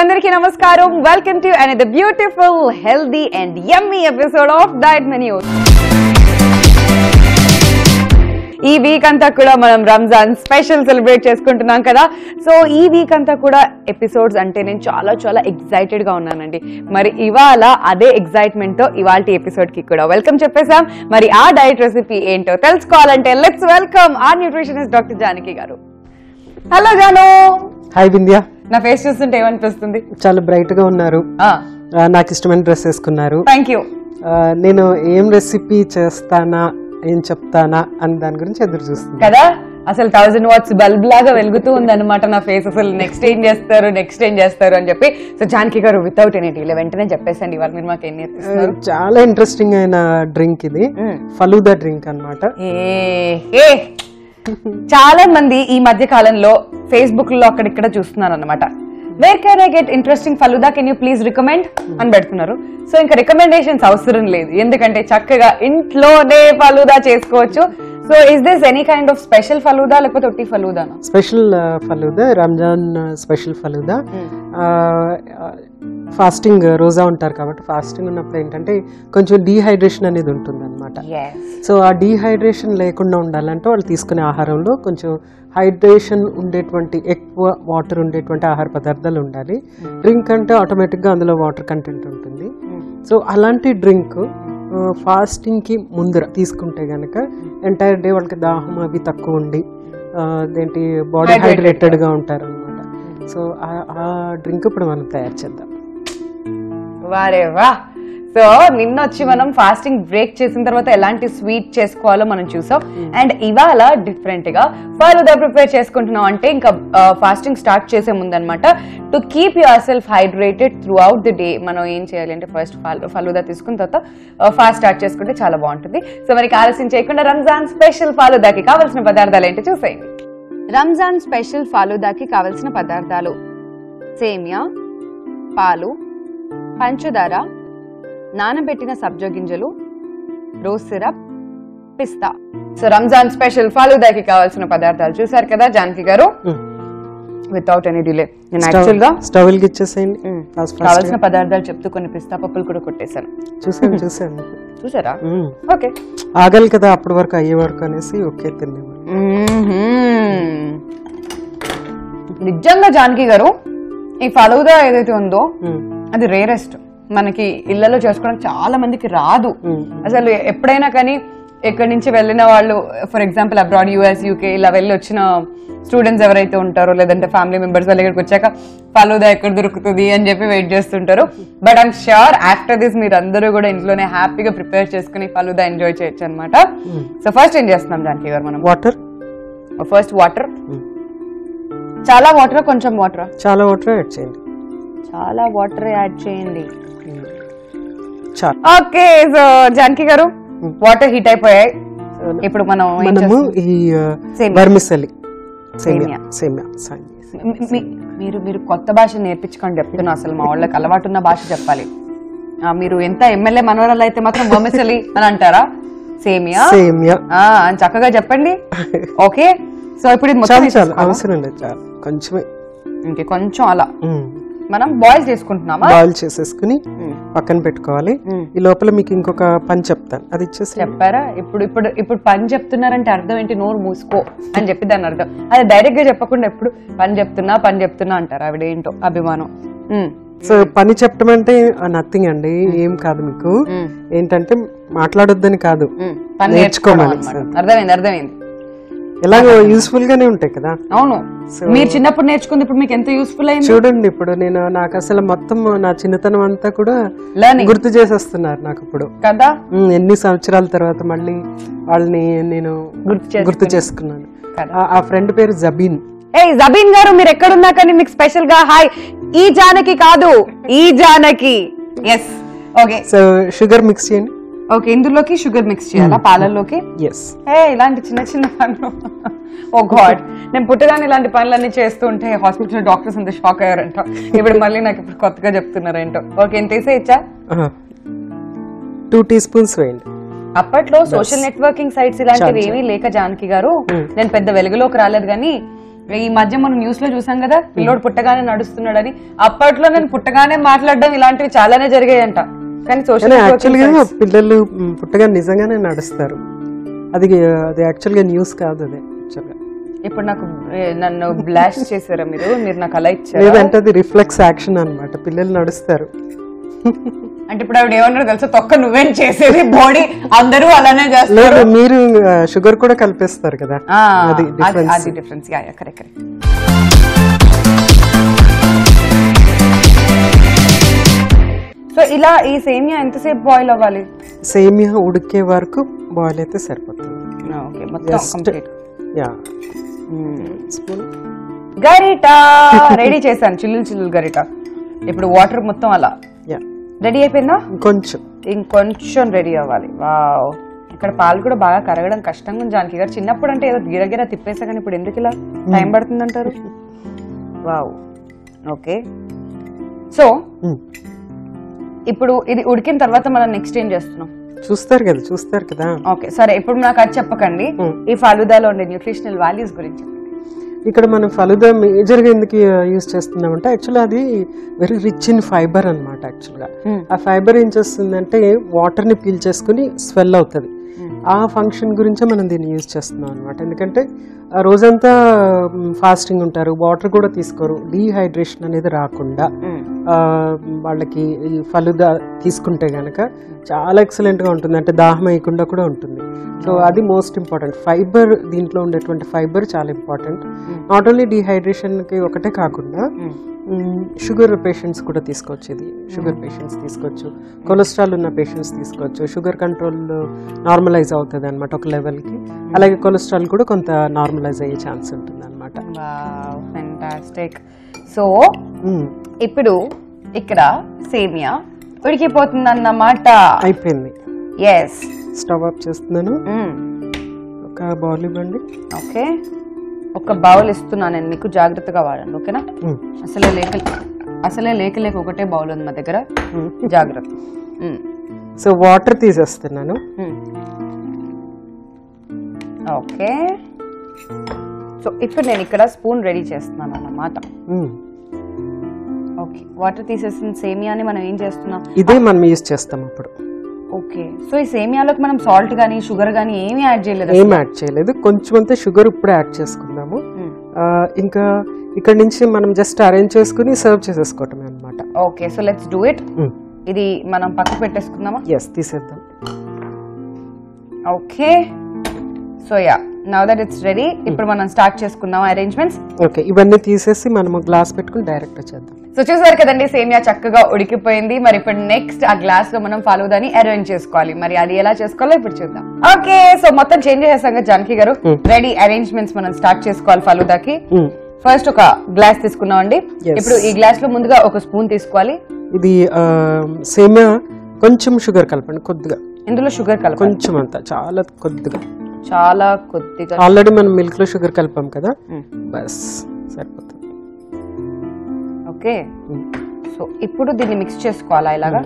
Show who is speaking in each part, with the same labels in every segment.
Speaker 1: Andariki namaskaram. Welcome to another beautiful, healthy and yummy episode of Diet Menu. ఈ week అంతా కూడా మనం Ramzan special celebrate చేసుకుంటున్నాం కదా. సో ఈ వీక్ అంతా కూడా ఎపిసోడ్స్ అంటే నేను చాలా ఎక్సైటెడ్ గా ఉన్నానండి. మరి ఇవాళ అదే ఎక్సైట్మెంట్ తో ఇవాళ ఎపిసోడ్ కి కూడా వెల్కమ్ చెప్పేసాం. మరి ఆ డైట్ రెసిపీ ఏంటో తెలుసుకోవాలంటే let's welcome our nutritionist doctor Janaki గారు. హలో జాను.
Speaker 2: హాయ్ వింధ్య.
Speaker 1: నా ఫేస్ చూస్తుంటే ఏమనిపిస్తుంది?
Speaker 2: చాలా బ్రైట్ గా ఉన్నారు. నాకు ఇష్టమైన డ్రెస్ వేసుకున్నారు.
Speaker 1: Thank you.
Speaker 2: నేను ఏం రెసిపీ చేస్తానా ఏం చెప్తానా అని దాని గురించి ఎదురు చూస్తుంది
Speaker 1: కదా. అసలు 1000 వాట్స్ బల్బ్ లాగా వెలుగుతూ ఉంది అనమాట నా ఫేస్. అసలు నెక్స్ట్ ఏం చేస్తారు అని చెప్పి. సో జానకి గారు వితౌట్ ఎనీ డిలే వెంటనే చెప్పేసండి ఇవాళ మీరు మాకు ఏం నేర్పిస్తున్నారు?
Speaker 2: చాలా ఇంట్రెస్టింగ్ అయిన డ్రింక్ ఇది, ఫలూదా డ్రింక్ అన్నమాట.
Speaker 1: చాలా మంది ఈ మధ్య కాలంలో ఫేస్బుక్ లో అక్కడిక్కడ చూస్తున్నారు అనమాట. Where can I get interesting falooda, can you please recommend అని పెడుతున్నారు. సో ఇంకా రికమెండేషన్స్ అవసరం లేదు, ఎందుకంటే చక్కగా ఇంట్లోనే ఫలూదా చేసుకోవచ్చు. So is this any kind of special falooda లేకపోతే ఒట్టి ఫలూదానా?
Speaker 2: Special falooda, Ramzan special falooda. Fasting రోజా ఉంటారు కాబట్టి ఫాస్టింగ్ ఉన్నప్పుడు ఏంటంటే కొంచెం డీహైడ్రేషన్ అనేది ఉంటుంది అనమాట. సో ఆ డీహైడ్రేషన్ లేకుండా ఉండాలంటే వాళ్ళు తీసుకునే ఆహారంలో కొంచెం హైడ్రేషన్ ఉండేటువంటి, ఎక్కువ వాటర్ ఉండేటువంటి ఆహార పదార్థాలు ఉండాలి. డ్రింక్ అంటే ఆటోమేటిక్గా అందులో వాటర్ కంటెంట్ ఉంటుంది. సో అలాంటి డ్రింక్ ఫాస్టింగ్కి ముందర తీసుకుంటే కనుక ఎంటైర్ డే వాళ్ళకి దాహం అవి తక్కువ ఉండి అదేంటి బాడీ హైడ్రేటెడ్గా ఉంటారు అనమాట. సో ఆ డ్రింక్ ఇప్పుడు మనం తయారు చేద్దాం.
Speaker 1: వారే వా. సో నిన్న వచ్చి మనం ఫాస్టింగ్ బ్రేక్ చేసిన తర్వాత ఎలాంటి స్వీట్ చేసుకోవాలో మనం చూసాం. అండ్ ఇవాళ డిఫరెంట్ గా ఫలూదా ప్రిపేర్ చేసుకుంటున్నాం. అంటే ఇంకా ఫాస్టింగ్ స్టార్ట్ చేసే ముందు అనమాట, to keep your self hydrated through out the day మనం ఏం చేయాలి అంటే ఫస్ట్ ఫలూదా తీసుకున్న తర్వాత ఫాస్ట్ స్టార్ట్ చేసుకుంటే చాలా బాగుంటుంది. సో మనకి ఆలస్యం చేయకుండా రంజాన్ స్పెషల్ ఫలూదాకి కావాల్సిన పదార్థాలు ఏంటి చూసేయండి. రంజాన్ స్పెషల్ ఫలూదాకి కావలసిన పదార్థాలు: సేమియా, పాలు, పంచదార, నానబెట్టిన సబ్జా గింజలు, రోజ్ సిరప్, పిస్తా. సో రంజాన్ స్పెషల్ ఫలూదాకి కావాల్సిన పదార్థాలు చూసారు కదా జానకి గారు. వితౌట్ ఎనీ డిలే నేను యాక్చువల్ గా
Speaker 2: స్టవ్ వెలిగించేసేయండి.
Speaker 1: కావాల్సిన పదార్థాలు చెప్తూ కొన్ని పిస్తా పప్పులు కూడా కొట్టేశాను.
Speaker 2: చూసాను
Speaker 1: చూసారా? ఓకే,
Speaker 2: ఆగాలి కదా అప్పటి వరకు అయ్యే వరకు అనేసి ఓకే తిన్నాము.
Speaker 1: నిజంగా జానకి గారు ఈ ఫలూదా ఏదైతే ఉందో అది రేరెస్ట్. మనకి ఇళ్లలో చేసుకోవడం చాలా మందికి రాదు అసలు. ఎప్పుడైనా కానీ ఎక్కడి నుంచి వెళ్ళిన వాళ్ళు, for example abroad, US, UK ఇలా వెళ్ళి వచ్చిన స్టూడెంట్స్ ఎవరైతే ఉంటారో లేదంటే ఫ్యామిలీ మెంబర్స్ వాళ్ళు ఇక్కడికి వచ్చాక ఫలూదా ఎక్కడ దొరుకుతుంది అని చెప్పి వెయిట్ చేస్తుంటారు. But I'm sure after this మీరు అందరూ కూడా ఇంట్లోనే హ్యాపీగా ప్రిపేర్ చేసుకుని ఫలూదా ఎంజాయ్ చేయొచ్చు అనమాట. సో ఫస్ట్ ఏం చేస్తున్నాం జానకి గారు? మనం
Speaker 2: వాటర్,
Speaker 1: ఫస్ట్ వాటర్. చాలా వాటర్, కొంచెం వాటర్?
Speaker 2: చాలా వాటర్ యాడ్ చేయండి.
Speaker 1: చాలా వాటర్ యాడ్ చేయండి. ఓకే. సో జానకి గారు వాటర్ హీట్ అయిపోయాయి. ఇప్పుడు మనము
Speaker 2: ఈ వర్మిసెలి సేమియా
Speaker 1: మీరు కొత్త భాష నేర్పించుకొని చెప్తున్నా. అసలు మా వాళ్ళకి అలవాటు ఉన్న భాష చెప్పాలి. మీరు ఎంత ఎమ్మెల్యే మనవరాలు అయితే మాత్రం వర్మిసెలి అని అంటారా? సేమియా అని చక్కగా చెప్పండి. ఓకే. సో ఇప్పుడు
Speaker 2: అవసరం లేదు, కొంచెమే,
Speaker 1: కొంచెం అలా మనం బాయిల్ చేసుకుంటున్నామా?
Speaker 2: బాయిల్ చేసేసుకుని పక్కన పెట్టుకోవాలి. ఈ లోపల మీకు ఇంకొక పని చెప్తాను, అది ఇచ్చేసి.
Speaker 1: చెప్పారా? ఇప్పుడు పని చెప్తున్నారంటే అర్థం ఏంటి? నోరు మూసుకో అని చెప్పి దాని అర్థం. అది డైరెక్ట్ గా చెప్పకుండా ఎప్పుడు పని చెప్తున్నా అంటారు. ఆవిడ ఏంటో అభిమానం.
Speaker 2: సో పని చెప్పడం అంటే నథింగ్ అండి, ఏం కాదు. మీకు ఏంటంటే మాట్లాడొద్దని కాదు, నేర్చుకోవాలి.
Speaker 1: అర్థమైంది.
Speaker 2: ఎలాగో యూస్ఫుల్ గానే ఉంటాయి కదా.
Speaker 1: అవును, మీరు చిన్నప్పుడు నేర్చుకుంది ఇప్పుడు మీకు ఎంత యూస్ఫుల్ అయింది
Speaker 2: చూడండి. ఇప్పుడు నాకు అసలు మొత్తం నా చిన్నతనం అంతా కూడా గుర్తు చేసేస్తున్నారు నాకు ఇప్పుడు కదా. ఎన్ని సంవత్సరాల తర్వాత మళ్ళీ వాళ్ళని నేను గుర్తు చేసుకున్నాను. ఆ ఫ్రెండ్ పేరు జబీన్.
Speaker 1: జబీన్ గారు మీరు ఎక్కడున్నా కానీ మీకు స్పెషల్ గా హాయ్. ఈ జానకి కాదు, ఈ Janaki. Yes. Okay.
Speaker 2: So sugar mix చేయండి.
Speaker 1: ఓకే, ఇందులోకి షుగర్ మిక్స్ చేయాలా? పాలల్లోకి? ఇలాంటి చిన్న పనులు. ఓ గాడ్, నేను పుట్టగానే ఇలాంటి పనులన్నీ చేస్తూ ఉంటే హాస్పిటల్ డాక్టర్స్ అంతా షాక్ అయ్యారంట. ఇప్పుడు మళ్ళీ నాకు ఇప్పుడు కొత్తగా చెప్తున్నారేంటో. ఓకే, ఎంత వేసేయచ్చా?
Speaker 2: 2 teaspoons వేయండి.
Speaker 1: అప్పట్లో సోషల్ నెట్వర్కింగ్ సైట్స్ ఇలాంటివి ఏమీ లేక జానకి గారు, నేను పెద్ద వెలుగులోకి రాలేదు కానీ ఈ మధ్య మనం న్యూస్ లో చూసాం కదా పిల్లోడు పుట్టగానే నడుస్తున్నాడని. అప్పట్లో నేను పుట్టగానే మాట్లాడడం ఇలాంటివి చాలానే జరిగాయంట. కానీ సోషల్
Speaker 2: యాక్చువల్గా పిల్లలు పుట్టగా నిజంగానే నడుస్తారు. అది యాక్చువల్గా న్యూస్ కాదు. అది యాక్చువల్గా
Speaker 1: ఇప్పుడు నన్ను బ్లాస్ట్ చేశారా మీరు నాకు అలా ఇచ్చారు.
Speaker 2: లేదంటే అది రిఫ్లెక్స్ యాక్షన్ అన్నమాట. పిల్లలు నడుస్తారు.
Speaker 1: అంటే ఇప్పుడు ఆవిడ ఏమన్నారు తెలుసా, తొక్క నువ్వేం చేసేది, బాడీ అందరూ అలానే చేస్తారు.
Speaker 2: మీరు షుగర్ కూడా కలిపేస్తారు కదా, అది
Speaker 1: డిఫరెన్స్. కరెక్ట్. సో ఇలా ఈ సేమియా ఎంతసేపు బాయిల్ అవ్వాలి?
Speaker 2: సేమియా ఉడికే వరకు బాయిల్ అయితే సరిపోతుంది.
Speaker 1: ఓకే, మొత్తం కంప్లీట్.
Speaker 2: స్పూన్
Speaker 1: గరిటా రెడీ చేశాను, చిల్లులు గరిట. ఇప్పుడు వాటర్ మొత్తం అలా రెడీ అయిపోయిందా? ఇంకొంచెం రెడీ అవ్వాలి. వావ్, ఇక్కడ పాలు కూడా బాగా కరగడం కష్టంగా ఉంది జానకి గారు. చిన్నప్పుడు అంటే ఏదో గిరగిరా తిప్పేసా, కానీ ఇప్పుడు ఎందుకు ఇలా టైం పడుతుంది అంటారు? Wow, okay. సో ఇప్పుడు ఇది ఉడికిన తర్వాత మనం నెక్స్ట్ ఏం చేస్తున్నాం?
Speaker 2: చూస్తారు కదా.
Speaker 1: ఓకే సరే, ఇప్పుడు నాకు అది చెప్పకండి, ఈ ఫలూదాలో ఉండే న్యూట్రిషనల్ వాల్యూస్ గురించి.
Speaker 2: ఇక్కడ మనం ఫలూదా మేజర్గా ఎందుకు యూజ్ చేస్తున్నామంటే యాక్చువల్గా అది వెరీ రిచ్ ఇన్ ఫైబర్ అనమాట. యాక్చువల్గా ఆ ఫైబర్ ఏం చేస్తుందంటే వాటర్ని పీల్చేసుకుని స్వెల్ అవుతుంది. ఆ ఫంక్షన్ గురించే మనం దీన్ని యూజ్ చేస్తున్నాం అనమాట. ఎందుకంటే రోజంతా ఫాస్టింగ్ ఉంటారు, వాటర్ కూడా తీసుకోరు, డీహైడ్రేషన్ అనేది రాకుండా వాళ్ళకి ఈ ఫలూదా తీసుకుంటే కనుక చాలా ఎక్సలెంట్గా ఉంటుంది. అంటే దాహం వేయకుండా కూడా ఉంటుంది. సో అది మోస్ట్ ఇంపార్టెంట్. ఫైబర్, దీంట్లో ఉండేటువంటి ఫైబర్ చాలా ఇంపార్టెంట్. నాట్ ఓన్లీ డీహైడ్రేషన్కి ఒకటే కాకుండా షుగర్ పేషెంట్స్ కూడా తీసుకోవచ్చు. ఇది షుగర్ పేషెంట్స్ తీసుకోవచ్చు, కొలెస్ట్రాల్ ఉన్న పేషెంట్స్ తీసుకోవచ్చు. షుగర్ కంట్రోల్ నార్మలైజ్ అవుతుంది అనమాట ఒక లెవెల్కి. అలాగే కొలెస్ట్రాల్ కూడా కొంత నార్మలైజ్ అయ్యే ఛాన్స్ ఉంటుంది అనమాట.
Speaker 1: ఫెంటాస్టిక్. సో ఇప్పుడు ఇక్కడ సేమియా ఉడికిపోతుంది అన్నమాట.
Speaker 2: అయిపోయింది.
Speaker 1: ఎస్,
Speaker 2: స్టవ్ ఆఫ్ చేస్తున్నాను. ఒక బౌల్ ఇవ్వండి.
Speaker 1: ఓకే, ఒక బౌల్ ఇస్తున్నాను నేను మీకు, జాగ్రత్తగా వాడండి. ఓకేనా? అసలే లేక ఒకటే బౌల్ ఉంది మా దగ్గర, జాగ్రత్త.
Speaker 2: సో వాటర్ తీసేస్తున్నాను.
Speaker 1: ఓకే, సో ఇప్పుడు నేను ఇక్కడ స్పూన్ రెడీ చేస్తున్నాను అన్నమాట. ఓకే, వాటర్ తీసేసిన సేమియాని మనం ఏం చేస్తున్నాం?
Speaker 2: ఇదే మనం యూజ్ చేస్తాం అప్పుడు.
Speaker 1: ఓకే, సో ఈ సేమియాలోకి మనం సాల్ట్ గానీ షుగర్ గానీ ఏమీ యాడ్ చేయలేదు?
Speaker 2: ఏం యాడ్ చేయలేదు. కొంచెం అంతే షుగర్ ఇప్పుడు యాడ్ చేసుకుందాము. ఇంకా ఇక్కడ నుంచి మనం జస్ట్ అరేంజ్ చేసుకుని సర్వ్ చేసేసుకోవటమే అనమాట.
Speaker 1: Okay, so let's do it. ఇది మనం పక్కకు పెట్టేసుకుందామా?
Speaker 2: ఎస్, తీసేద్దాం.
Speaker 1: Okay, so yeah, now that it's ready. ఇప్పుడు మనం స్టార్ట్ చేసుకుందాం అరేంజ్మెంట్స్.
Speaker 2: ఓకే, ఇవన్నీ తీసేసి మనము గ్లాస్ పెట్టుకుని డైరెక్ట్ చేద్దాం.
Speaker 1: సో చూసారు కదండి, సేమియా చక్కగా ఉడికిపోయింది. మరి ఇప్పుడు నెక్స్ట్ ఆ గ్లాస్ లో మనం ఫలూదాని అరేంజ్ చేసుకోవాలి. మరి అది ఎలా చేసుకోవాలో ఇప్పుడు చూద్దాం. ఓకే, సో మొత్తం చేంజ్ చేసాం కదా జానకి గారు. రెడీ, అరేంజ్మెంట్స్ మనం స్టార్ట్ చేసుకోవాలి ఫలూదాకి. ఫస్ట్ ఒక గ్లాస్ తీసుకున్నాం అండి. ఇప్పుడు ఈ గ్లాస్ లో ముందుగా ఒక స్పూన్ తీసుకోవాలి.
Speaker 2: ఇది సేమియా కొంచెం షుగర్ కలపండి, కొద్దిగా.
Speaker 1: ఇందులో షుగర్ కలపండి
Speaker 2: కొంచెం, అంతా చాలా కొద్దిగా.
Speaker 1: ఆల్రెడీ
Speaker 2: మనం మిల్క్ లో షుగర్ కలిపాం కదా, బస్ సరిపోతుంది.
Speaker 1: ఓకే, సో ఇప్పుడు దీన్ని మిక్స్ చేసుకోవాలా ఇలాగా?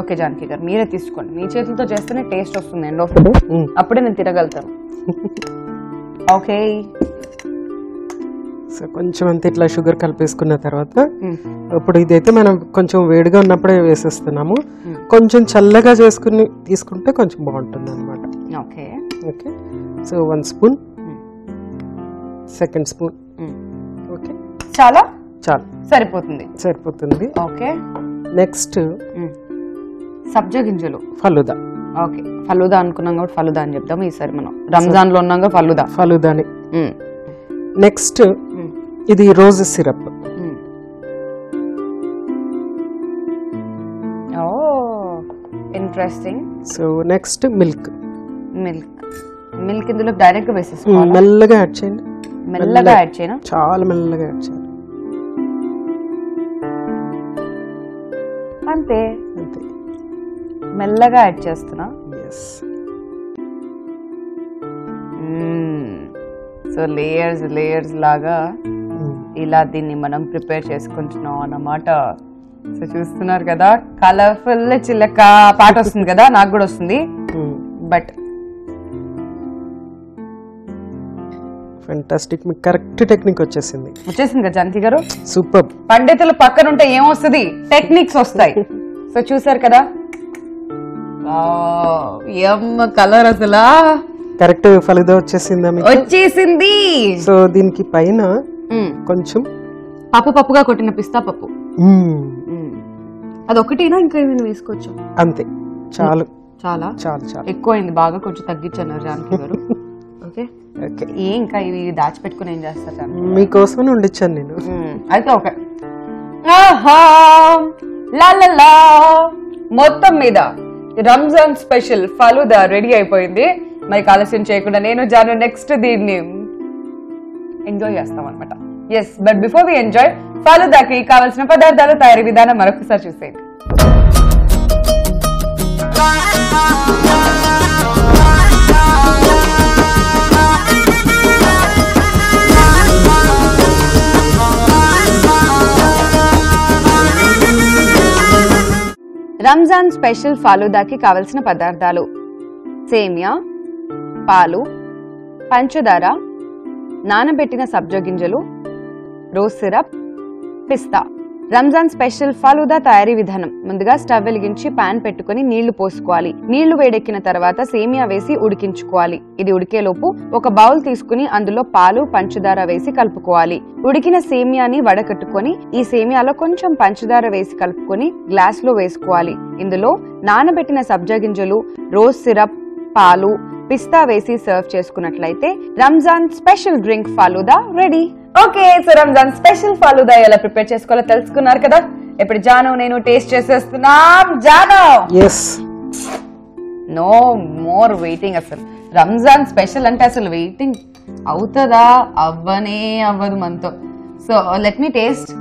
Speaker 1: ఓకే జానకి గారు, మీరే తీసుకోండి. మీ చేతులతో చేస్తేనే టేస్ట్ వస్తుంది, ఎండ్ ఆఫ్ ది డే అప్పుడే నేను తినగలుగుతాను. ఓకే,
Speaker 2: సో కొంచెం అంతే ఇట్లా షుగర్ కలిపేసుకున్న తర్వాత ఇప్పుడు ఇదైతే మనం కొంచెం వేడిగా ఉన్నప్పుడే వేసేస్తున్నాము. కొంచెం చల్లగా చేసుకుని తీసుకుంటే కొంచెం బాగుంటుంది అనమాట.
Speaker 1: Okay
Speaker 2: okay, so 1 spoon, second spoon. Okay,
Speaker 1: చాలా
Speaker 2: సరిపోతుంది.
Speaker 1: ఓకే,
Speaker 2: నెక్స్ట్
Speaker 1: సబ్జా గింజలు,
Speaker 2: ఫలూదా.
Speaker 1: ఓకే, ఫలూదా అనుకున్నాం కాబట్టి ఫలూదా అని చెప్దాము ఈసారి. మనం రంజాన్ లో ఉన్నాం
Speaker 2: ఫలూదాని. నెక్స్ట్ ఇది రోజ్ సిరప్.
Speaker 1: ఓ ఇంట్రెస్టింగ్.
Speaker 2: So next milk.
Speaker 1: ఇందులో డైరెక్ట్ గా వేసేసుకోవాలి.
Speaker 2: మెల్లగా యాడ్ చేయండి.
Speaker 1: మెల్లగా యాడ్ చేయనా?
Speaker 2: చాలా మెల్లగా యాడ్ చేయాలి.
Speaker 1: అంతే, మెల్లగా యాడ్ చేస్తున్నా. సో లేయర్స్ లాగా ఇలా దీన్ని మనం ప్రిపేర్ చేసుకుంటున్నాం అన్నమాట. సో చూస్తున్నారు కదా, కలర్ఫుల్ చిలక పాట వస్తుంది కదా, నాకు కూడా వస్తుంది. బట్
Speaker 2: ఫెంటాస్టిక్, మీకు కరెక్ట్ టెక్నిక్ వచ్చేసింది
Speaker 1: కదా జానకి గారు.
Speaker 2: సూపర్.
Speaker 1: పండితులు పక్కన ఉంటే ఏమొస్తుంది, టెక్నిక్స్ వస్తాయి. సో చూసారు కదా కలర్ అసలు
Speaker 2: కరెక్ట్ ఫలుదా వచ్చేసిందా మీకు?
Speaker 1: వచ్చేసింది.
Speaker 2: సో దీనికి పైన కొంచెం
Speaker 1: పప్పుగా కొట్టిన పిస్తా పప్పు, అదొకటేనా ఇంకా ఏమైనా వేసుకోవచ్చు?
Speaker 2: అంతే, చాలు.
Speaker 1: చాలా ఎక్కువైంది, బాగా కొంచెం తగ్గించాను జానకి గారు. ఓకే ఇంకా ఇవి దాచిపెట్టుకుని ఏం చేస్తారు?
Speaker 2: మీకోసం ఉండొచ్చాను నేను.
Speaker 1: అయితే ఓకే. మొత్తం మీద రంజాన్ స్పెషల్ ఫలుదా రెడీ అయిపోయింది. మరి ఆలస్యం చేయకుండా నేను జాను నెక్స్ట్ దీన్ని ఎంజాయ్ చేస్తాం అనమాట. Yes, but before we enjoy, ఫలుదాకి కావాల్సిన పదార్థాలు, తయారీ విధానం మరొకసారి చూసేయండి. రంజాన్ స్పెషల్ ఫలుదాకి కావలసిన పదార్థాలు: సేమియా, పాలు, పంచదార, నానబెట్టిన సబ్జా గింజలు, రోజ్ సిరప్, పిస్తా. రంజాన్ స్పెషల్ ఫలుదా తయారీ విధానం: ముందుగా స్టవ్ వెలిగించి పాన్ పెట్టుకుని నీళ్లు పోసుకోవాలి. నీళ్లు వేడెక్కిన తర్వాత సేమియా వేసి ఉడికించుకోవాలి. ఇది ఉడికేలోపు ఒక బౌల్ తీసుకుని అందులో పాలు, పంచదార వేసి కలుపుకోవాలి. ఉడికిన సేమియాని వడకట్టుకొని ఈ సేమియాలో కొంచెం పంచదార వేసి కలుపుకొని గ్లాస్ లో వేసుకోవాలి. ఇందులో నానబెట్టిన సబ్జా గింజలు, రోజ్ సిరప్, పాలు, పిస్తా వేసి సర్వ్ చేసుకున్నట్లయితే Ramzan special drink falooda ready. Okay, so Ramzan special falooda ఎలా ప్రిపేర్ చేసుకోవాలో తెలుసుకున్నారు కదా. ఇప్పుడు జాను నేను టేస్ట్ చేసేస్తున్నాం. Janu, no more waiting. అసలు రంజాన్ స్పెషల్ అంటే అసలు వెయిటింగ్ అవుతుందా? అవ్వనే అవ్వదు మనతో. So let me taste.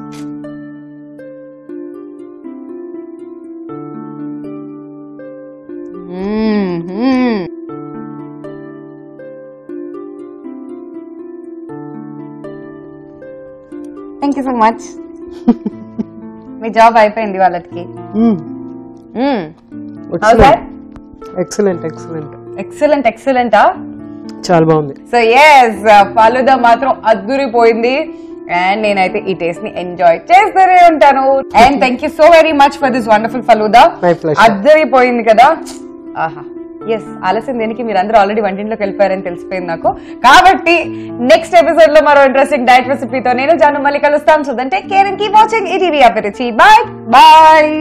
Speaker 1: Thank you so much. Me job అయిపోయింది వాళ్ళకి. ఎక్సలెంట్.
Speaker 2: చాలా బాగుంది.
Speaker 1: సో ఎస్, ఫలుదా మాత్రం అద్దురిపోయింది. అండ్ నేనైతే ఈ టేస్ట్ ని ఎంజాయ్ చేస్తూనే ఉంటాను. And thank you so very much for this wonderful falooda. అద్దురిపోయింది కదా. ఆహా, ఎస్, ఆలస్యం దేనికి, మీరు అందరూ ఆల్రెడీ వంటింట్లోకి వెళ్ళిపోయారని తెలిసిపోయింది నాకు. కాబట్టి నెక్స్ట్ ఎపిసోడ్ లో మరో ఇంట్రెస్టింగ్ డైట్ రెసిపీతో నేను జాను మళ్ళీ కలుస్తాను. So then take care and keep watching ETV Abhiruchi. Bye bye.